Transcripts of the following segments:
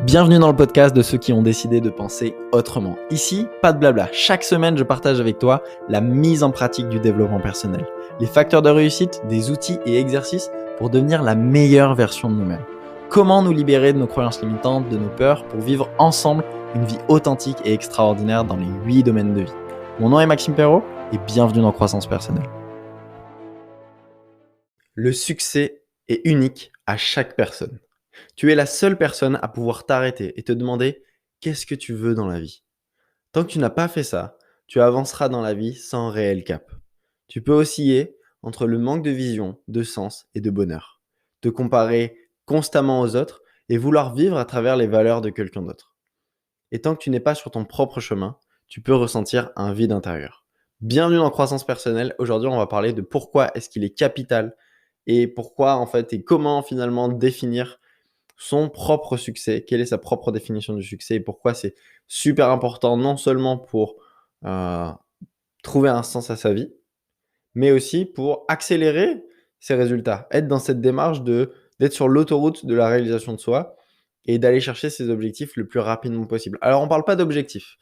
Bienvenue dans le podcast de ceux qui ont décidé de penser autrement. Ici, pas de blabla. Chaque semaine, je partage avec toi la mise en pratique du développement personnel, les facteurs de réussite, des outils et exercices pour devenir la meilleure version de nous-mêmes. Comment nous libérer de nos croyances limitantes, de nos peurs, pour vivre ensemble une vie authentique et extraordinaire dans les 8 domaines de vie. Mon nom est Maxime Perrault et bienvenue dans Croissance Personnelle. Le succès est unique à chaque personne. Tu es la seule personne à pouvoir t'arrêter et te demander qu'est-ce que tu veux dans la vie. Tant que tu n'as pas fait ça, tu avanceras dans la vie sans réel cap. Tu peux osciller entre le manque de vision, de sens et de bonheur, te comparer constamment aux autres et vouloir vivre à travers les valeurs de quelqu'un d'autre. Et tant que tu n'es pas sur ton propre chemin, tu peux ressentir un vide intérieur. Bienvenue dans Croissance Personnelle. Aujourd'hui, on va parler de pourquoi est-ce qu'il est capital et pourquoi en fait et comment finalement définir son propre succès, quelle est sa propre définition du succès et pourquoi c'est super important non seulement pour trouver un sens à sa vie, mais aussi pour accélérer ses résultats, être dans cette démarche d'être sur l'autoroute de la réalisation de soi et d'aller chercher ses objectifs le plus rapidement possible. Alors on ne parle pas d'objectifs,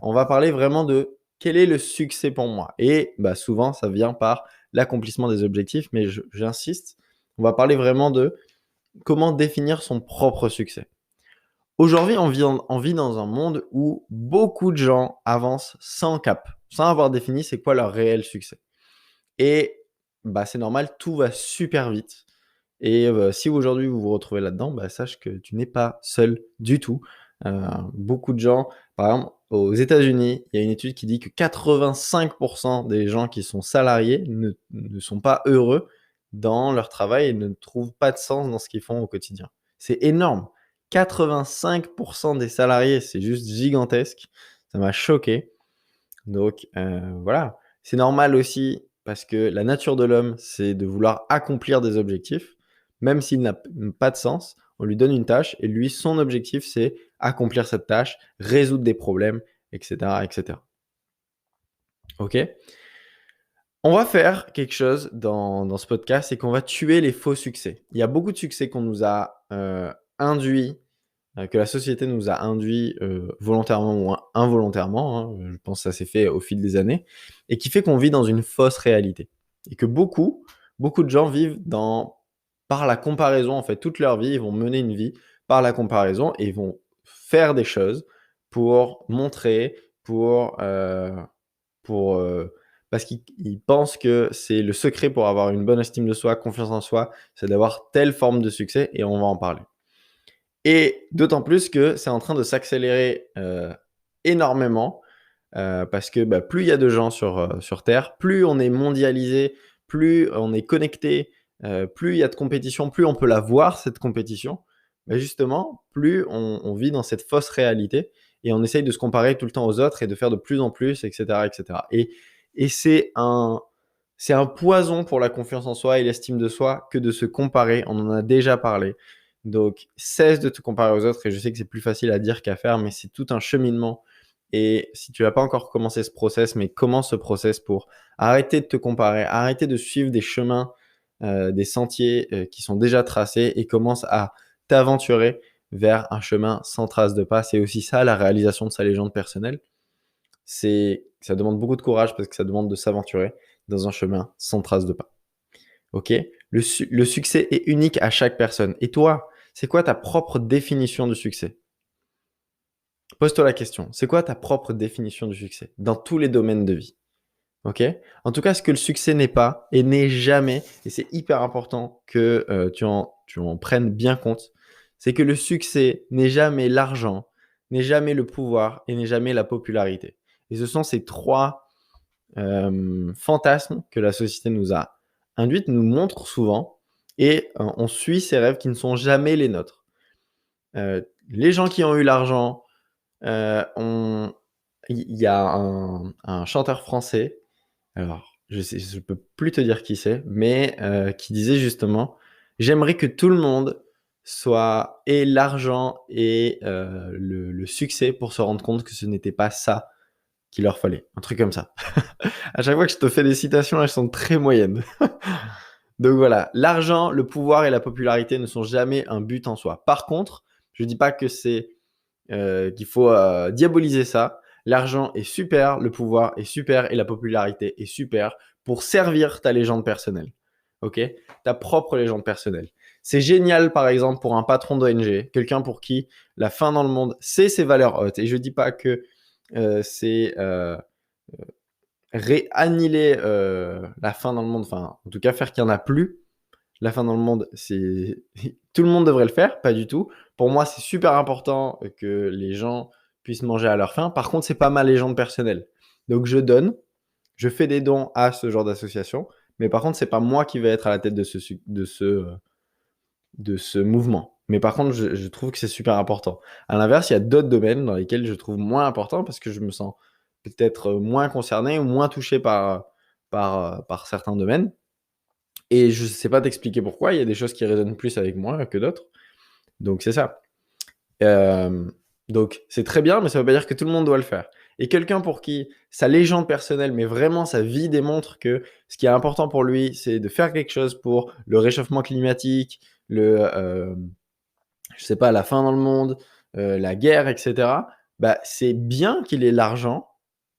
on va parler vraiment de quel est le succès pour moi. Et souvent ça vient par l'accomplissement des objectifs, mais j'insiste, on va parler vraiment de comment définir son propre succès. Aujourd'hui, on vit dans un monde où beaucoup de gens avancent sans cap, sans avoir défini c'est quoi leur réel succès. Et c'est normal, tout va super vite. Et si aujourd'hui vous vous retrouvez là-dedans, sache que tu n'es pas seul du tout. Beaucoup de gens, par exemple, aux États-Unis, il y a une étude qui dit que 85% des gens qui sont salariés ne sont pas heureux dans leur travail et ne trouvent pas de sens dans ce qu'ils font au quotidien. C'est énorme. 85% des salariés, c'est juste gigantesque. Ça m'a choqué. Donc voilà, c'est normal aussi parce que la nature de l'homme, c'est de vouloir accomplir des objectifs, même s'il n'a pas de sens. On lui donne une tâche et lui, son objectif, c'est accomplir cette tâche, résoudre des problèmes, etc., etc. Ok ? On va faire quelque chose dans ce podcast, c'est qu'on va tuer les faux succès. Il y a beaucoup de succès qu'on nous a induits, que la société nous a induits volontairement ou involontairement, je pense que ça s'est fait au fil des années, et qui fait qu'on vit dans une fausse réalité. Et que beaucoup de gens vivent par la comparaison, en fait, toute leur vie, ils vont mener une vie par la comparaison et ils vont faire des choses pour montrer, parce qu'ils pensent que c'est le secret pour avoir une bonne estime de soi, confiance en soi, c'est d'avoir telle forme de succès, et on va en parler. Et d'autant plus que c'est en train de s'accélérer énormément parce que plus il y a de gens sur Terre, plus on est mondialisé, plus on est connecté, plus il y a de compétition, plus on peut la voir, cette compétition. Justement, plus on vit dans cette fausse réalité et on essaye de se comparer tout le temps aux autres et de faire de plus en plus, etc. etc. Et c'est un poison pour la confiance en soi et l'estime de soi que de se comparer. On en a déjà parlé. Donc, cesse de te comparer aux autres. Et je sais que c'est plus facile à dire qu'à faire, mais c'est tout un cheminement. Et si tu n'as pas encore commencé ce process, mais commence ce process pour arrêter de te comparer, arrêter de suivre des chemins, des sentiers qui sont déjà tracés et commence à t'aventurer vers un chemin sans trace de pas. C'est aussi ça, la réalisation de sa légende personnelle. Ça demande beaucoup de courage parce que ça demande de s'aventurer dans un chemin sans trace de pas. Ok ? Le succès est unique à chaque personne. Et toi, c'est quoi ta propre définition du succès ? Pose-toi la question. C'est quoi ta propre définition du succès dans tous les domaines de vie ? Ok ? En tout cas, ce que le succès n'est pas et n'est jamais, et c'est hyper important que tu en prennes bien compte, c'est que le succès n'est jamais l'argent, n'est jamais le pouvoir et n'est jamais la popularité. Et ce sont ces trois fantasmes que la société nous a induites, nous montre souvent, et on suit ces rêves qui ne sont jamais les nôtres. Les gens qui ont eu l'argent, il y a un chanteur français, alors je peux plus te dire qui c'est, mais qui disait justement « J'aimerais que tout le monde ait l'argent et le succès pour se rendre compte que ce n'était pas ça qu'il leur fallait. » Un truc comme ça. À chaque fois que je te fais des citations, elles sont très moyennes. Donc voilà, l'argent, le pouvoir et la popularité ne sont jamais un but en soi. Par contre, Je dis pas que qu'il faut diaboliser ça. L'argent est super, le pouvoir est super et la popularité est super pour servir ta légende personnelle. Ok? Ta propre légende personnelle. C'est génial, par exemple, pour un patron d'ONG, quelqu'un pour qui la fin dans le monde, c'est ses valeurs hautes. Et je dis pas que c'est annihiler la fin dans le monde, enfin, en tout cas, faire qu'il n'y en a plus. La fin dans le monde, c'est tout le monde devrait le faire, pas du tout. Pour moi, c'est super important que les gens puissent manger à leur faim. Par contre, c'est pas ma légende personnelle. Donc, je donne, je fais des dons à ce genre d'association, mais par contre, c'est pas moi qui vais être à la tête de ce mouvement. Mais par contre, je trouve que c'est super important. À l'inverse, il y a d'autres domaines dans lesquels je trouve moins important parce que je me sens peut-être moins concerné ou moins touché par certains domaines. Et je ne sais pas t'expliquer pourquoi. Il y a des choses qui résonnent plus avec moi que d'autres. Donc, c'est ça. Donc, c'est très bien, mais ça ne veut pas dire que tout le monde doit le faire. Et quelqu'un pour qui sa légende personnelle, mais vraiment sa vie démontre que ce qui est important pour lui, c'est de faire quelque chose pour le réchauffement climatique, je sais pas, la fin dans le monde, la guerre, etc. Bah, c'est bien qu'il ait l'argent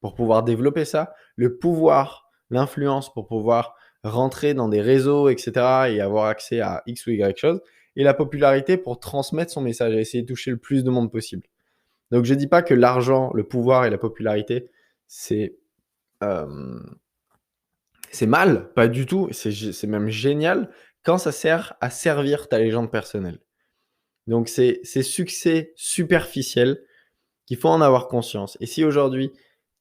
pour pouvoir développer ça, le pouvoir, l'influence pour pouvoir rentrer dans des réseaux, etc. et avoir accès à X ou Y chose, et la popularité pour transmettre son message et essayer de toucher le plus de monde possible. Donc je dis pas que l'argent, le pouvoir et la popularité, c'est mal, pas du tout, c'est même génial quand ça sert à servir ta légende personnelle. Donc c'est ces succès superficiels qu'il faut en avoir conscience. Et si aujourd'hui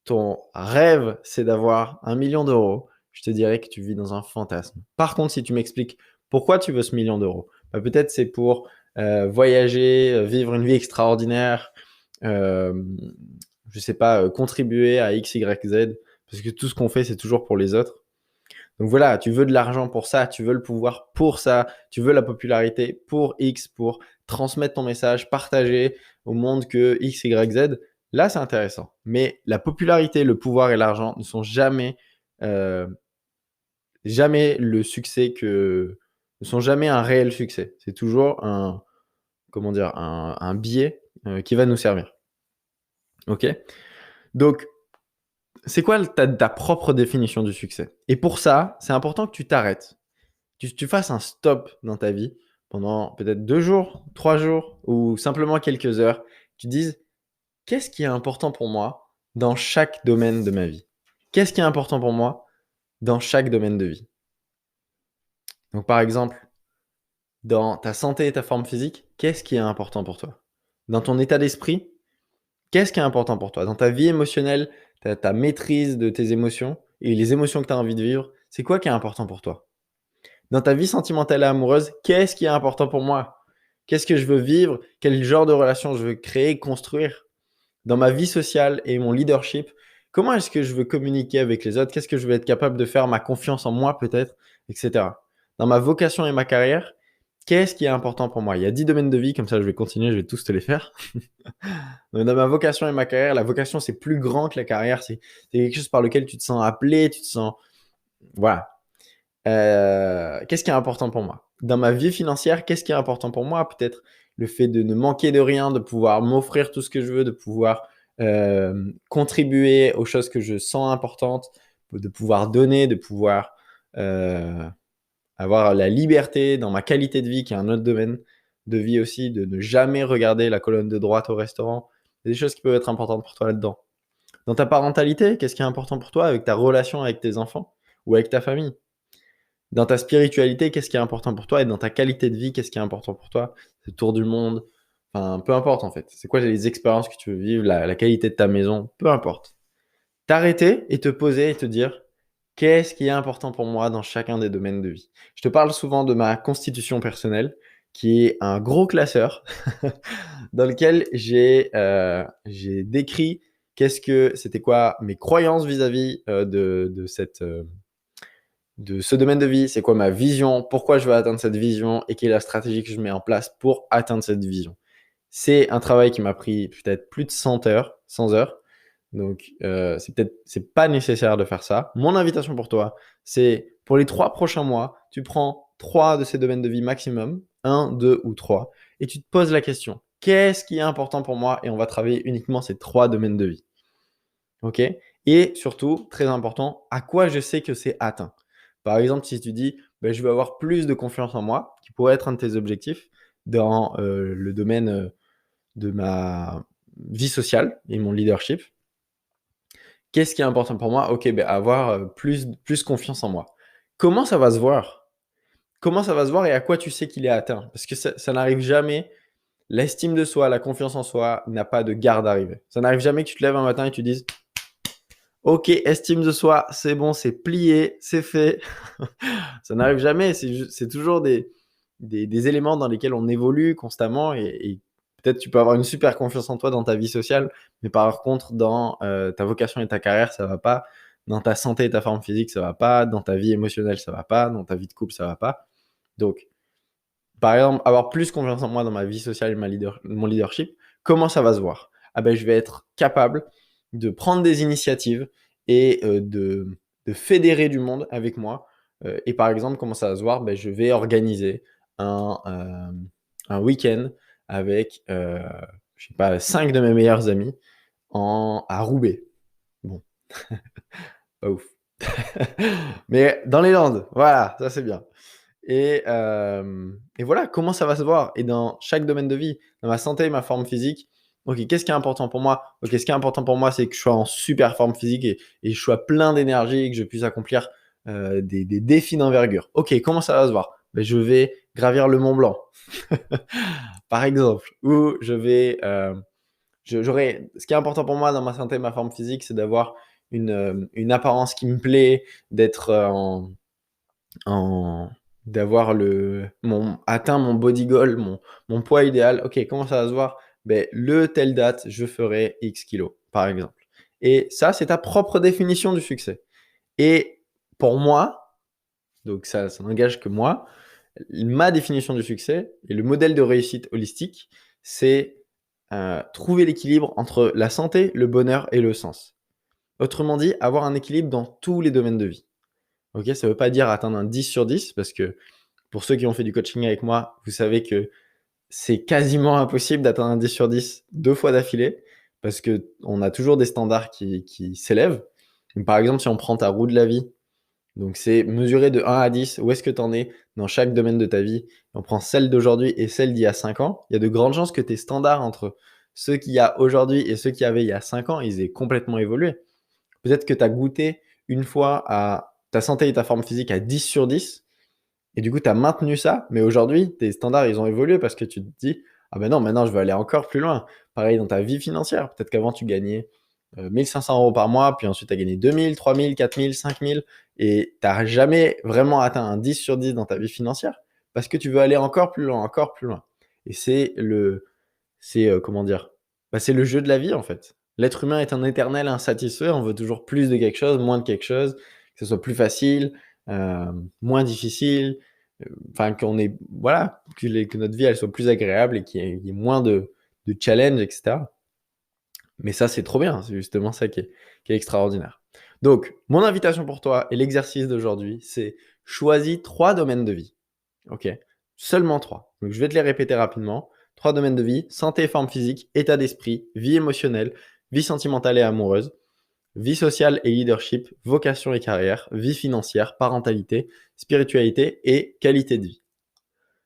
ton rêve c'est d'avoir 1 million d'euros, je te dirais que tu vis dans un fantasme. Par contre, si tu m'expliques pourquoi tu veux ce 1 million d'euros, bah, peut-être c'est pour voyager, vivre une vie extraordinaire, je sais pas, contribuer à X, Y, Z, parce que tout ce qu'on fait c'est toujours pour les autres. Donc voilà, tu veux de l'argent pour ça, tu veux le pouvoir pour ça, tu veux la popularité pour X, pour transmettre ton message, partager au monde que X, Y, Z. Là, c'est intéressant. Mais la popularité, le pouvoir et l'argent ne sont euh, jamais le succès ne sont jamais un réel succès. C'est toujours un biais qui va nous servir. Ok? Donc, c'est quoi ta propre définition du succès? Et pour ça, c'est important que tu t'arrêtes. Tu fasses un stop dans ta vie pendant peut-être 2 jours, 3 jours ou simplement quelques heures. Tu dises: «Qu'est-ce qui est important pour moi dans chaque domaine de ma vie? Qu'est-ce qui est important pour moi dans chaque domaine de vie?» Donc par exemple, dans ta santé et ta forme physique, qu'est-ce qui est important pour toi? Dans ton état d'esprit, qu'est-ce qui est important pour toi? Dans ta vie émotionnelle, ta maîtrise de tes émotions et les émotions que tu as envie de vivre, c'est quoi qui est important pour toi? Dans ta vie sentimentale et amoureuse, qu'est-ce qui est important pour moi? Qu'est-ce que je veux vivre? Quel genre de relation je veux créer, construire? Dans ma vie sociale et mon leadership, comment est-ce que je veux communiquer avec les autres? Qu'est-ce que je veux être capable de faire? Ma confiance en moi peut-être, etc. Dans ma vocation et ma carrière, qu'est-ce qui est important pour moi? Il y a 10 domaines de vie, comme ça je vais continuer, je vais tous te les faire. Donc, dans ma vocation et ma carrière, la vocation c'est plus grand que la carrière, c'est quelque chose par lequel tu te sens appelé, tu te sens... Voilà. Qu'est-ce qui est important pour moi? Dans ma vie financière, qu'est-ce qui est important pour moi? Peut-être le fait de ne manquer de rien, de pouvoir m'offrir tout ce que je veux, de pouvoir contribuer aux choses que je sens importantes, de pouvoir donner, de pouvoir avoir la liberté dans ma qualité de vie, qui est un autre domaine de vie aussi, de ne jamais regarder la colonne de droite au restaurant. Il y a des choses qui peuvent être importantes pour toi là-dedans. Dans ta parentalité, qu'est-ce qui est important pour toi avec ta relation avec tes enfants ou avec ta famille? Dans ta spiritualité, qu'est-ce qui est important pour toi? Et dans ta qualité de vie, qu'est-ce qui est important pour toi? C'est le tour du monde, enfin, peu importe en fait. C'est quoi les expériences que tu veux vivre, la qualité de ta maison, peu importe. T'arrêter et te poser et te dire, qu'est-ce qui est important pour moi dans chacun des domaines de vie? Je te parle souvent de ma constitution personnelle, qui est un gros classeur dans lequel j'ai décrit c'était quoi mes croyances vis-à-vis de ce domaine de vie, c'est quoi ma vision, pourquoi je veux atteindre cette vision et quelle est la stratégie que je mets en place pour atteindre cette vision. C'est un travail qui m'a pris peut-être plus de 100 heures, 100 heures. Donc, c'est pas nécessaire de faire ça. Mon invitation pour toi, c'est pour les 3 prochains mois, tu prends 3 de ces domaines de vie maximum, 1, 2 ou 3, et tu te poses la question. qu'est-ce qui est important pour moi et on va travailler uniquement ces 3 domaines de vie. OK? Et surtout, très important, à quoi je sais que c'est atteint. Par exemple, si tu dis: «Beh, je veux avoir plus de confiance en moi», qui pourrait être un de tes objectifs dans, le domaine, de ma vie sociale et mon leadership. Qu'est-ce qui est important pour moi? OK, beh, avoir, plus confiance en moi. Comment ça va se voir? Comment ça va se voir et à quoi tu sais qu'il est atteint? Parce que ça n'arrive jamais. L'estime de soi, la confiance en soi n'a pas de garde d'arrivée. Ça n'arrive jamais que tu te lèves un matin et tu dises: «OK, estime de soi, c'est bon, c'est plié, c'est fait». Ça n'arrive jamais, c'est toujours des éléments dans lesquels on évolue constamment et peut-être tu peux avoir une super confiance en toi dans ta vie sociale, mais par contre dans, ta vocation et ta carrière, ça va pas. Dans ta santé et ta forme physique, ça va pas. Dans ta vie émotionnelle, ça va pas. Dans ta vie de couple, ça va pas. Donc par exemple, avoir plus confiance en moi dans ma vie sociale et mon leadership, comment ça va se voir? Ah ben, je vais être capable de prendre des initiatives et de fédérer du monde avec moi. Et par exemple, comment ça va se voir? Ben, je vais organiser un week-end avec, je sais pas, 5 de mes meilleurs amis à Roubaix. Bon, pas ouf. Mais dans les Landes, voilà, ça c'est bien. Et voilà, comment ça va se voir? Et dans chaque domaine de vie, dans ma santé, ma forme physique, OK, qu'est-ce qui est important pour moi? OK, ce qui est important pour moi, c'est que je sois en super forme physique et je sois plein d'énergie et que je puisse accomplir, des défis d'envergure. OK, comment ça va se voir? Beh, je vais gravir le Mont Blanc, par exemple, ou je vais, j'aurai ce qui est important pour moi dans ma santé, ma forme physique, c'est d'avoir une apparence qui me plaît, d'être, en d'avoir atteint mon body goal, mon poids idéal. OK, comment ça va se voir? Ben telle date, je ferai X kilos, par exemple. Et ça, c'est ta propre définition du succès. Et pour moi, donc ça n'engage que moi, ma définition du succès et le modèle de réussite holistique, c'est, trouver l'équilibre entre la santé, le bonheur et le sens. Autrement dit, avoir un équilibre dans tous les domaines de vie. OK? Ça ne veut pas dire atteindre un 10 sur 10 parce que pour ceux qui ont fait du coaching avec moi, vous savez que c'est quasiment impossible d'atteindre un 10 sur 10 2 fois d'affilée parce qu'on a toujours des standards qui s'élèvent. Donc, par exemple, si on prend ta roue de la vie, donc c'est mesurer de 1 à 10 où est-ce que tu en es dans chaque domaine de ta vie. On prend celle d'aujourd'hui et celle d'il y a 5 ans. Il y a de grandes chances que tes standards entre ceux qu'il y a aujourd'hui et ceux qu'il y avait il y a 5 ans, ils aient complètement évolué. Peut-être que tu as goûté une fois à ta santé et ta forme physique à 10 sur 10 et du coup, tu as maintenu ça, mais aujourd'hui, tes standards, ils ont évolué parce que tu te dis: «Ah ben non, maintenant je veux aller encore plus loin». Pareil dans ta vie financière, peut-être qu'avant tu gagnais, 1 500 € par mois, puis ensuite tu as gagné 2 000, 3 000, 4 000, 5 000 et tu as jamais vraiment atteint un 10 sur 10 dans ta vie financière parce que tu veux aller encore plus loin, encore plus loin et comment dire? Bah, c'est le jeu de la vie, en fait. L'être humain est un éternel insatisfait, on veut toujours plus de quelque chose, moins de quelque chose, que ce soit plus facile, moins difficile, enfin qu'on ait voilà, que notre vie elle soit plus agréable et qu'il y ait moins de challenges et cetera. Mais ça, c'est trop bien, c'est justement ça qui est extraordinaire. Donc mon invitation pour toi et l'exercice d'aujourd'hui, c'est choisis 3 domaines de vie. OK? Seulement 3. Donc je vais te les répéter rapidement. 3 domaines de vie: santé forme physique, état d'esprit, vie émotionnelle, vie sentimentale et amoureuse, vie sociale et leadership, vocation et carrière, vie financière, parentalité, spiritualité et qualité de vie.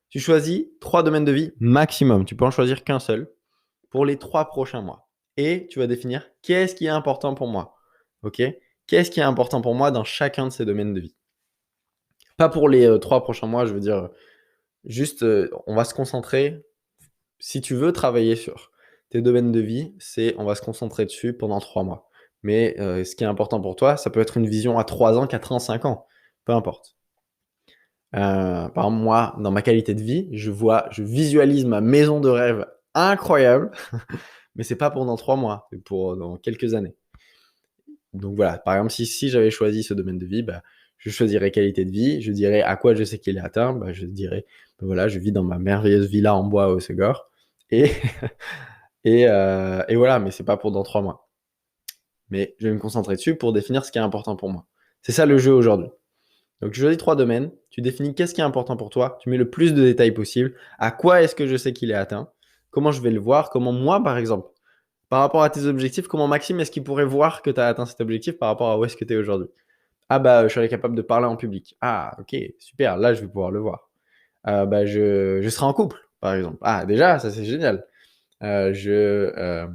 Tu choisis 3 domaines de vie maximum, tu peux en choisir qu'un seul pour les 3 prochains mois et tu vas définir qu'est-ce qui est important pour moi? OK? Qu'est-ce qui est important pour moi dans chacun de ces domaines de vie? Pas pour les, 3 prochains mois, je veux dire, juste, on va se concentrer. Si tu veux travailler sur tes domaines de vie, on va se concentrer dessus pendant 3 mois. Mais, ce qui est important pour toi, ça peut être une vision à 3 ans, 4 ans, 5 ans, peu importe. Par exemple, moi, dans ma qualité de vie, je visualise ma maison de rêve incroyable, mais c'est pas pendant 3 mois, c'est pour dans quelques années. Donc voilà, par exemple, si j'avais choisi ce domaine de vie, bah, je choisirais qualité de vie, je dirais à quoi je sais qu'il est atteint, bah, je dirais, bah, voilà, je vis dans ma merveilleuse villa en bois au Ségor et et voilà, mais c'est pas pour dans 3 mois. Mais je vais me concentrer dessus pour définir ce qui est important pour moi. C'est ça le jeu aujourd'hui. Donc tu choisis 3 domaines, tu définis qu'est-ce qui est important pour toi, tu mets le plus de détails possible, à quoi est-ce que je sais qu'il est atteint, Comment je vais le voir? Comment moi, par exemple, par rapport à tes objectifs, comment Maxime est-ce qu'il pourrait voir que tu as atteint cet objectif par rapport à où est-ce que tu es aujourd'hui? Ah bah, je serais capable de parler en public. Ah OK, super, là je vais pouvoir le voir. Bah, je serai en couple, par exemple. Ah déjà, ça c'est génial. Je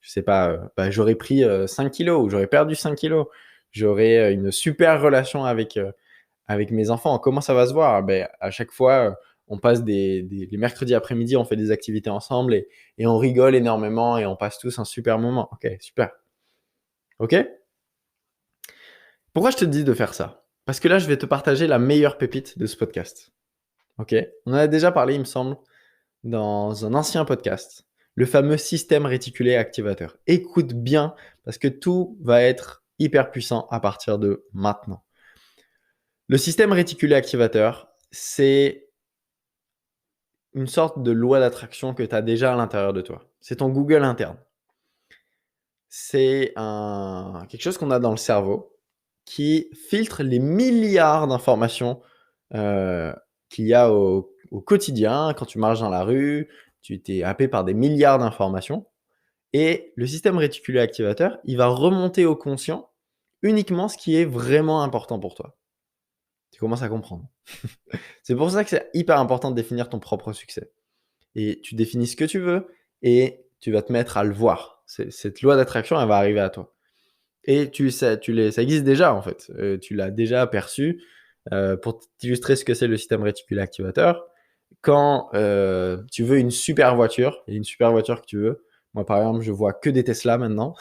sais pas, bah, j'aurais pris, 5 kilogrammes ou j'aurais perdu 5 kilogrammes. J'aurais, une super relation avec mes enfants. Comment ça va se voir? Beh, à chaque fois, on passe des les mercredis après-midi, on fait des activités ensemble et on rigole énormément et on passe tous un super moment. OK, super. OK? Pourquoi je te dis de faire ça? Parce que là, je vais te partager la meilleure pépite de ce podcast. OK? On en a déjà parlé, il me semble, dans un ancien podcast, le fameux système réticulé activateur. Écoute bien, parce que tout va être hyper puissant à partir de maintenant. Le système réticulé activateur, c'est une sorte de loi d'attraction que tu as déjà à l'intérieur de toi. C'est ton Google interne. C'est quelque chose qu'on a dans le cerveau qui filtre les milliards d'informations euh, qu'il y a au quotidien. Quand tu marches dans la rue, tu t'es happé par des milliards d'informations. Et le système réticulé activateur, il va remonter au conscient uniquement ce qui est vraiment important pour toi. Tu commences à comprendre. C'est pour ça que c'est hyper important de définir ton propre succès. Et tu définis ce que tu veux et tu vas te mettre à le voir. Cette loi d'attraction, elle va arriver à toi. Et ça existe déjà en fait. Tu l'as déjà perçu. Pour t'illustrer ce que c'est le système réticulé activateur, quand tu veux une super voiture, et une super voiture que tu veux, moi par exemple, je vois que des Tesla maintenant.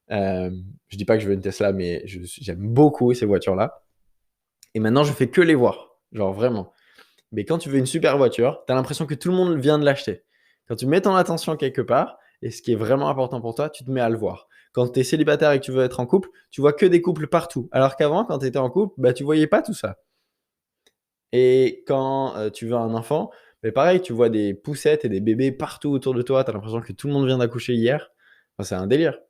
Je dis pas que je veux une Tesla, mais j'aime beaucoup ces voitures-là. Et maintenant, je fais que les voir. Genre vraiment. Mais quand tu veux une super voiture, tu as l'impression que tout le monde vient de l'acheter. Quand tu mets ton attention quelque part, et ce qui est vraiment important pour toi, tu te mets à le voir. Quand tu es célibataire et que tu veux être en couple, tu vois que des couples partout. Alors qu'avant, quand tu étais en couple, bah, tu voyais pas tout ça. Et quand tu veux un enfant, bah, pareil, tu vois des poussettes et des bébés partout autour de toi. Tu as l'impression que tout le monde vient d'accoucher hier. Enfin, c'est un délire.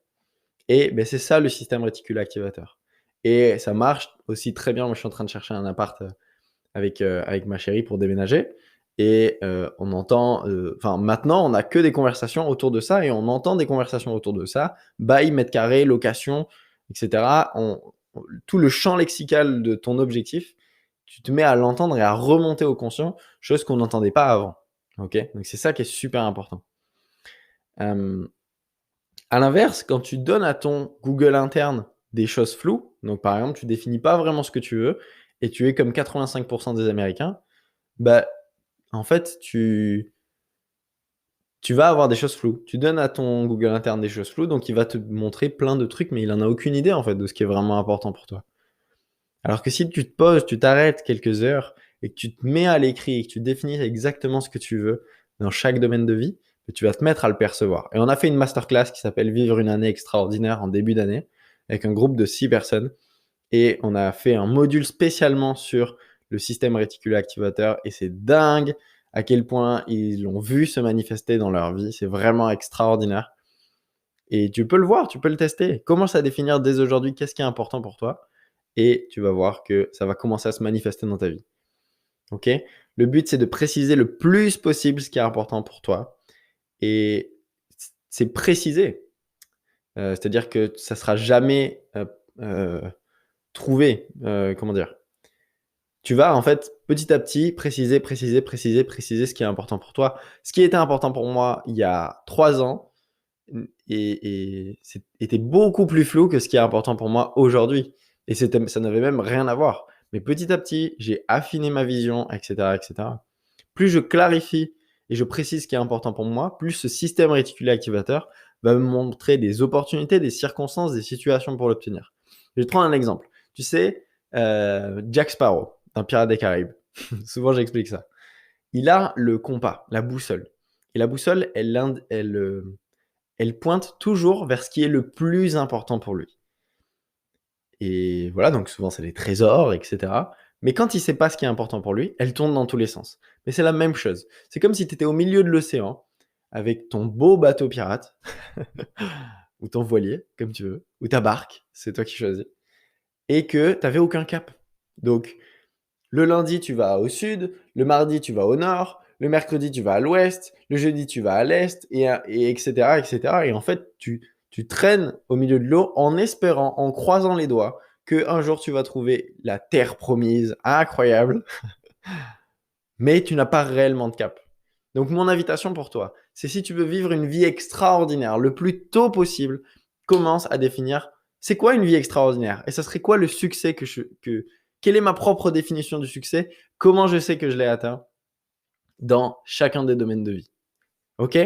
Et ben, c'est ça le système réticulé activateur. Et ça marche aussi très bien. Moi, je suis en train de chercher un appart avec ma chérie pour déménager. Et on entend, enfin maintenant, on n'a que des conversations autour de ça et on entend des conversations autour de ça. Bail, mètre carré, location, etc. Tout le champ lexical de ton objectif, tu te mets à l'entendre et à remonter au conscient, chose qu'on n'entendait pas avant. Ok? Donc c'est ça qui est super important. À l'inverse, quand tu donnes à ton Google interne des choses floues, donc par exemple, tu définis pas vraiment ce que tu veux et tu es comme 85% des Américains, bah, en fait, tu vas avoir des choses floues. Tu donnes à ton Google interne des choses floues, donc il va te montrer plein de trucs, mais il en a aucune idée en fait de ce qui est vraiment important pour toi. Alors que si tu te poses, tu t'arrêtes quelques heures et que tu te mets à l'écrit et que tu définis exactement ce que tu veux dans chaque domaine de vie, tu vas te mettre à le percevoir. Et on a fait une masterclass qui s'appelle Vivre une année extraordinaire en début d'année avec un groupe de 6 personnes. Et on a fait un module spécialement sur le système réticulé activateur. Et c'est dingue à quel point ils l'ont vu se manifester dans leur vie. C'est vraiment extraordinaire. Et tu peux le voir, tu peux le tester. Commence à définir dès aujourd'hui qu'est-ce qui est important pour toi. Et tu vas voir que ça va commencer à se manifester dans ta vie. Ok? Le but, c'est de préciser le plus possible ce qui est important pour toi. Et c'est préciser. C'est-à-dire que ça sera jamais trouvé. Comment dire? Tu vas en fait petit à petit préciser, préciser, préciser, préciser ce qui est important pour toi. Ce qui était important pour moi il y a 3 ans était beaucoup plus flou que ce qui est important pour moi aujourd'hui. Et ça n'avait même rien à voir. Mais petit à petit, j'ai affiné ma vision, etc., etc. Plus je clarifie et je précise ce qui est important pour moi, plus ce système réticulé activateur va me montrer des opportunités, des circonstances, des situations pour l'obtenir. Je vais te prendre un exemple. Tu sais, Jack Sparrow, dans Pirates des Caraïbes. Souvent, j'explique ça. Il a le compas, la boussole. Et la boussole, elle pointe toujours vers ce qui est le plus important pour lui. Et voilà, donc souvent, c'est les trésors, etc. Mais quand il sait pas ce qui est important pour lui, elle tourne dans tous les sens. Mais c'est la même chose. C'est comme si tu étais au milieu de l'océan avec ton beau bateau pirate, ou ton voilier, comme tu veux, ou ta barque, c'est toi qui choisis, et que tu n'avais aucun cap. Donc, le lundi, tu vas au sud, le mardi, tu vas au nord, Le mercredi, tu vas à l'ouest. Le jeudi, tu vas à l'est, et etc., etc. Et en fait, tu traînes au milieu de l'eau en espérant, en croisant les doigts, qu'un jour, tu vas trouver la terre promise, incroyable, mais tu n'as pas réellement de cap. Donc, mon invitation pour toi, c'est si tu veux vivre une vie extraordinaire le plus tôt possible, commence à définir c'est quoi une vie extraordinaire et ça serait quoi le succès quelle est ma propre définition du succès, comment je sais que je l'ai atteint dans chacun des domaines de vie. Ok?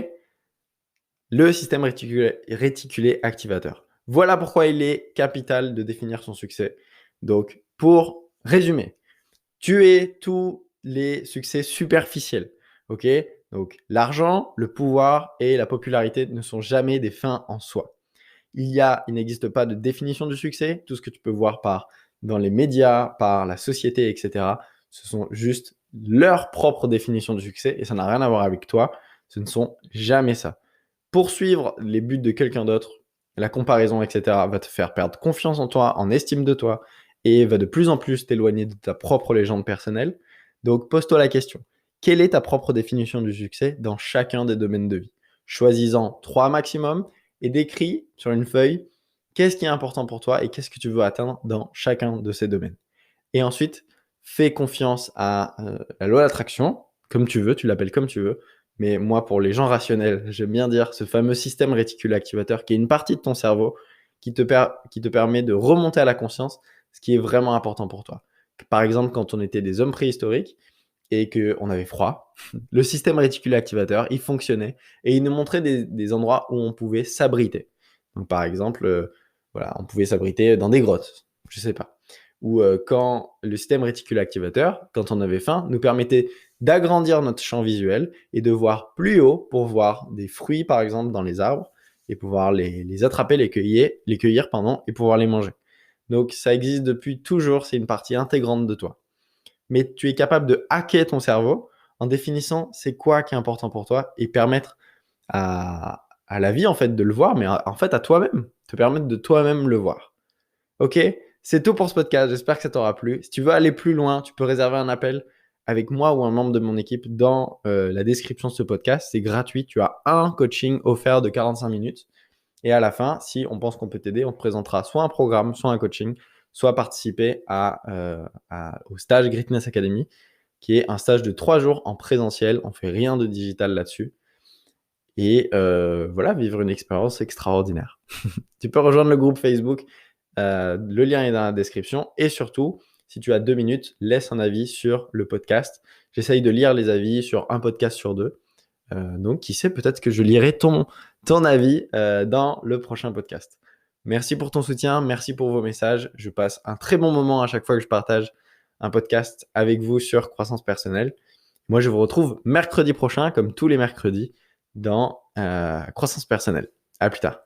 Le système réticulé activateur. Voilà pourquoi il est capital de définir son succès. Donc, pour résumer, tu es tous les succès superficiels. Ok? Donc, l'argent, le pouvoir et la popularité ne sont jamais des fins en soi. Il n'existe pas de définition du succès. Tout ce que tu peux voir dans les médias, par la société, etc., ce sont juste leur propre définition du succès et ça n'a rien à voir avec toi. Ce ne sont jamais ça. Poursuivre les buts de quelqu'un d'autre, la comparaison, etc., va te faire perdre confiance en toi, en estime de toi et va de plus en plus t'éloigner de ta propre légende personnelle. Donc, pose-toi la question. Quelle est ta propre définition du succès dans chacun des domaines de vie? Choisis-en 3 maximum et décris sur une feuille qu'est-ce qui est important pour toi et qu'est-ce que tu veux atteindre dans chacun de ces domaines. Et ensuite, fais confiance à la loi d'attraction, comme tu veux, tu l'appelles comme tu veux. Mais moi, pour les gens rationnels, j'aime bien dire ce fameux système réticulé activateur qui est une partie de ton cerveau qui te permet de remonter à la conscience ce qui est vraiment important pour toi. Par exemple, quand on était des hommes préhistoriques et qu'on avait froid, le système réticulé activateur, il fonctionnait et il nous montrait des endroits où on pouvait s'abriter. Donc, par exemple, voilà, on pouvait s'abriter dans des grottes, je sais pas. Ou quand le système réticulé activateur, quand on avait faim, nous permettait d'agrandir notre champ visuel et de voir plus haut pour voir des fruits, par exemple, dans les arbres et pouvoir les attraper, les cueillir, pardon, et pouvoir les manger. Donc, ça existe depuis toujours, c'est une partie intégrante de toi. Mais tu es capable de hacker ton cerveau en définissant c'est quoi qui est important pour toi et permettre à la vie, en fait, de le voir, mais en fait, à toi-même, te permettre de toi-même le voir. Ok? C'est tout pour ce podcast. J'espère que ça t'aura plu. Si tu veux aller plus loin, tu peux réserver un appel avec moi ou un membre de mon équipe dans la description de ce podcast. C'est gratuit. Tu as un coaching offert de 45 minutes. Et à la fin, si on pense qu'on peut t'aider, on te présentera soit un programme, soit un coaching, soit participer au stage Greatness Academy, qui est un stage de 3 jours en présentiel. On fait rien de digital là-dessus. Et voilà, vivre une expérience extraordinaire. Tu peux rejoindre le groupe Facebook. Le lien est dans la description. Et surtout, si tu as 2 minutes, laisse un avis sur le podcast. J'essaye de lire les avis sur un podcast sur 2. Donc, qui sait, peut-être que je lirai ton avis dans le prochain podcast. Merci pour ton soutien, merci pour vos messages. Je passe un très bon moment à chaque fois que je partage un podcast avec vous sur croissance personnelle. Moi, je vous retrouve mercredi prochain, comme tous les mercredis, dans croissance personnelle. À plus tard.